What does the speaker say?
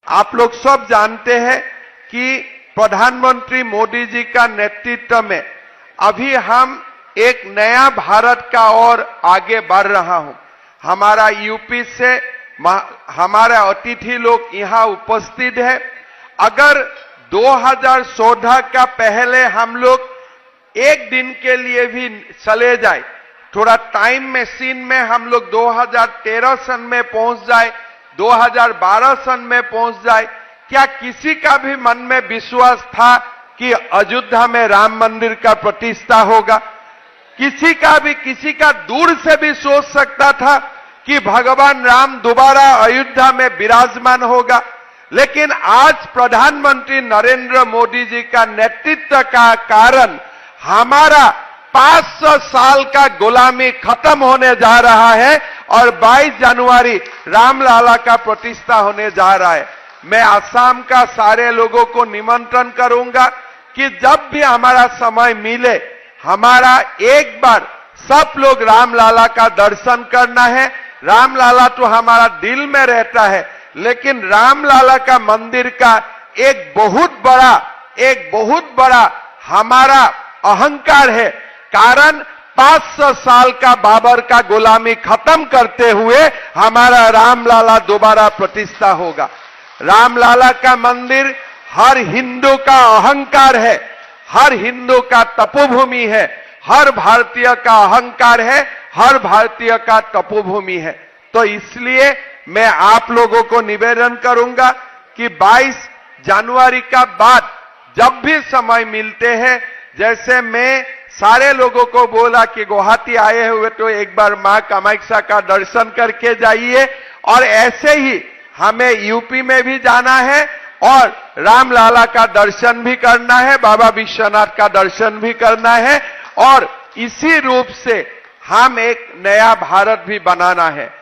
आप लोग सब जानते हैं कि प्रधानमंत्री मोदी जी का नेतृत्व में अभी हम एक नया भारत का ओर आगे बढ़ रहा हूं। हमारा यूपी से हमारे अतिथि लोग यहां उपस्थित है। अगर 2014 का पहले हम लोग एक दिन के लिए भी चले जाए, थोड़ा टाइम मशीन में हम लोग 2013 सन में पहुंच जाए, 2012 सन में पहुंच जाए, क्या किसी का भी मन में विश्वास था कि अयोध्या में राम मंदिर का प्रतिष्ठा होगा? किसी का दूर से भी सोच सकता था कि भगवान राम दोबारा अयोध्या में विराजमान होगा? लेकिन आज प्रधानमंत्री नरेंद्र मोदी जी का नेतृत्व का कारण हमारा 500 साल का गुलामी खत्म होने जा रहा है और 22 जनवरी रामलला का प्रतिष्ठा होने जा रहा है। मैं असम का सारे लोगों को निमंत्रण करूंगा कि जब भी हमारा समय मिले, हमारा एक बार सब लोग रामलला का दर्शन करना है। रामलला तो हमारा दिल में रहता है, लेकिन रामलला का मंदिर का एक बहुत बड़ा हमारा अहंकार है। कारण 500 साल का बाबर का गुलामी खत्म करते हुए हमारा रामलला दोबारा प्रतिष्ठा होगा। रामलला का मंदिर हर हिंदू का अहंकार है, हर हिंदू का तपोभूमि है, हर भारतीय का अहंकार है, हर भारतीय का तपोभूमि है। तो इसलिए मैं आप लोगों को निवेदन करूंगा कि 22 जनवरी का बाद जब भी समय मिलते हैं, जैसे मैं सारे लोगों को बोला कि गुवाहाटी आए हुए तो एक बार मां कामाख्या का दर्शन करके जाइए, और ऐसे ही हमें यूपी में भी जाना है और रामलला का दर्शन भी करना है, बाबा विश्वनाथ का दर्शन भी करना है, और इसी रूप से हम एक नया भारत भी बनाना है।